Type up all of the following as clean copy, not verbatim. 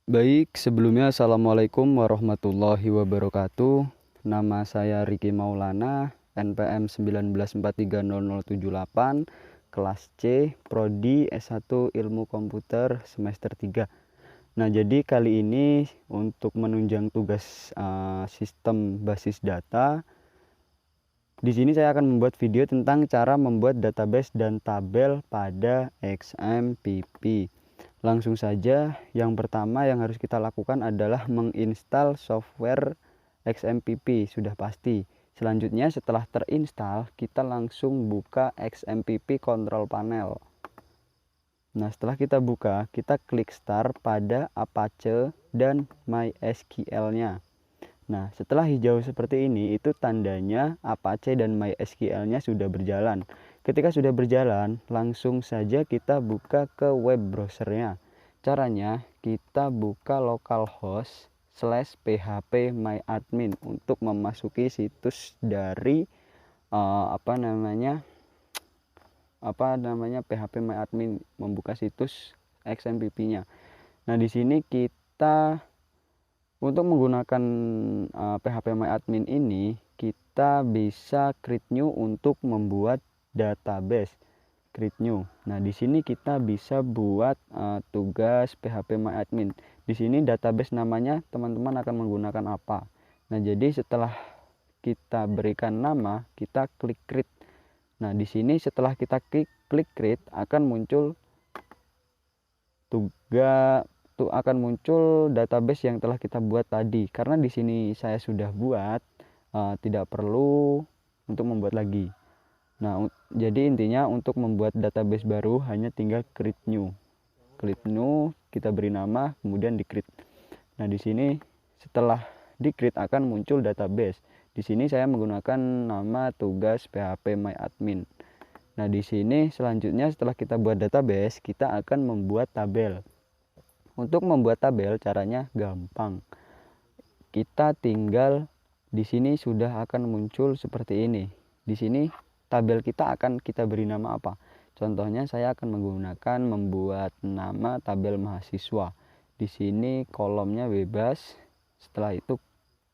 Baik, sebelumnya Assalamualaikum warahmatullahi wabarakatuh. Nama saya Riki Maulana, NPM 19430078, kelas C, Prodi S1 Ilmu Komputer semester 3. Nah, jadi kali ini untuk menunjang tugas sistem basis data, di sini saya akan membuat video tentang cara membuat database dan tabel pada XMPP. Langsung saja, yang pertama yang harus kita lakukan adalah menginstal software XMPP, sudah pasti. Selanjutnya setelah terinstall, kita langsung buka XMPP Control Panel. Nah, setelah kita buka, kita klik Start pada Apache dan MySQL-nya. Nah, setelah hijau seperti ini, itu tandanya Apache dan MySQL-nya sudah berjalan. Ketika sudah berjalan, langsung saja kita buka ke web browsernya. Caranya, kita buka localhost /phpMyAdmin untuk memasuki situs dari phpMyAdmin, membuka situs XMPP-nya. Nah, di sini kita untuk menggunakan phpMyAdmin ini, kita bisa create new untuk membuat database. Create new. Nah, di sini kita bisa buat tugas phpMyAdmin. Di sini database namanya teman-teman akan menggunakan apa. Nah, jadi setelah kita berikan nama, kita klik create. Nah, di sini setelah kita klik create akan muncul database yang telah kita buat tadi. Karena di sini saya sudah buat, tidak perlu untuk membuat lagi. Nah, jadi intinya untuk membuat database baru hanya tinggal create new. Create new, kita beri nama, kemudian di create. Nah, di sini setelah di create akan muncul database. Di sini saya menggunakan nama tugas phpMyAdmin. Nah, di sini selanjutnya setelah kita buat database, kita akan membuat tabel. Untuk membuat tabel caranya gampang. Kita tinggal di sini sudah akan muncul seperti ini. Di sini tabel kita akan kita beri nama apa? Contohnya saya akan menggunakan membuat nama tabel mahasiswa. Di sini kolomnya bebas. Setelah itu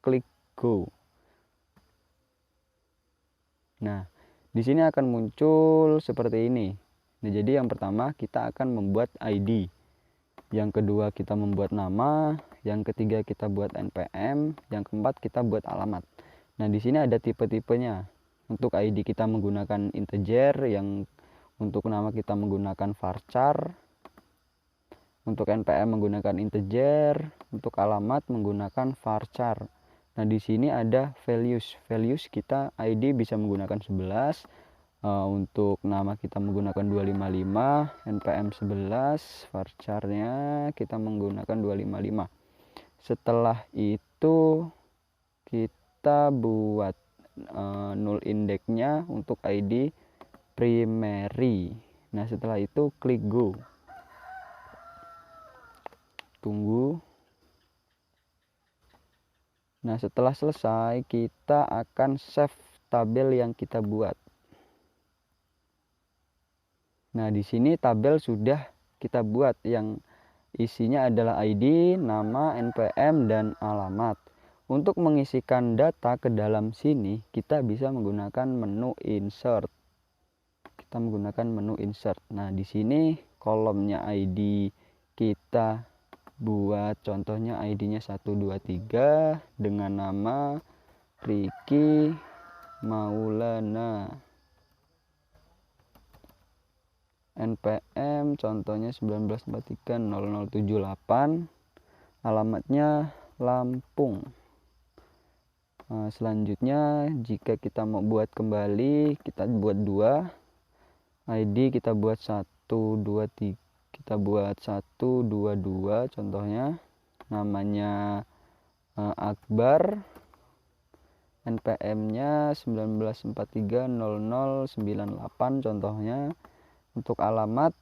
klik go. Nah, di sini akan muncul seperti ini. Nah, jadi yang pertama kita akan membuat ID. Yang kedua kita membuat nama, yang ketiga kita buat NPM, yang keempat kita buat alamat. Nah, di sini ada tipe-tipenya. Untuk ID kita menggunakan integer, yang untuk nama kita menggunakan varchar, untuk NPM menggunakan integer, untuk alamat menggunakan varchar. Nah, di sini ada values. Values kita ID bisa menggunakan 11, untuk nama kita menggunakan 255, NPM 11, varcharnya kita menggunakan 255. Setelah itu kita buat null indexnya untuk ID primary. Nah, setelah itu klik go. Tunggu. Nah, setelah selesai kita akan save tabel yang kita buat. Nah, di sini tabel sudah kita buat yang isinya adalah ID, nama, NPM, dan alamat. Untuk mengisikan data ke dalam sini, kita bisa menggunakan menu insert. Kita menggunakan menu insert. Nah, di sini kolomnya ID kita buat contohnya ID-nya 123 dengan nama Riki Maulana. NPM contohnya 19430078, alamatnya Lampung. Selanjutnya jika kita mau buat kembali, kita buat 2, ID kita buat 123, kita buat 122 contohnya, namanya Akbar, NPM-nya 19430098 contohnya. Untuk alamat,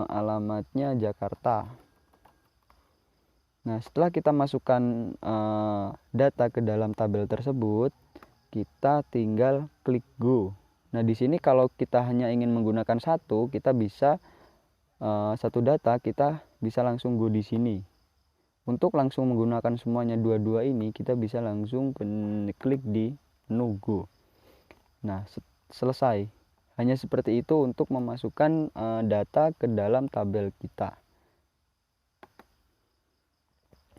alamatnya Jakarta. Nah, setelah kita masukkan data ke dalam tabel tersebut, kita tinggal klik go. Nah, di sini kalau kita hanya ingin menggunakan satu, kita bisa satu data kita bisa langsung go di sini. Untuk langsung menggunakan semuanya dua-dua ini, kita bisa langsung klik di menu Go. Nah, selesai. Hanya seperti itu untuk memasukkan data ke dalam tabel kita.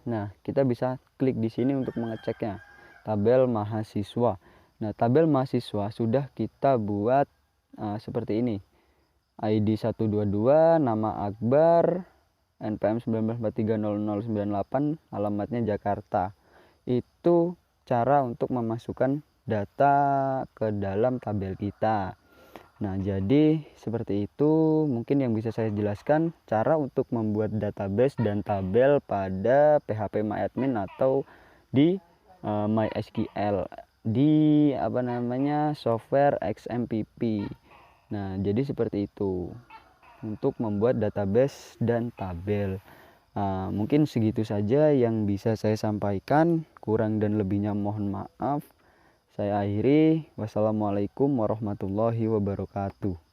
Nah, kita bisa klik di sini untuk mengeceknya. Tabel mahasiswa. Nah, tabel mahasiswa sudah kita buat seperti ini. ID 122, nama Akbar, NPM 19430098, alamatnya Jakarta. Itu cara untuk memasukkan data ke dalam tabel kita. Nah, jadi seperti itu mungkin yang bisa saya jelaskan cara untuk membuat database dan tabel pada PHP MyAdmin atau di MySQL di software XMPP. Nah, jadi seperti itu untuk membuat database dan tabel. Mungkin segitu saja yang bisa saya sampaikan, kurang dan lebihnya mohon maaf. Saya akhiri, wassalamualaikum warahmatullahi wabarakatuh.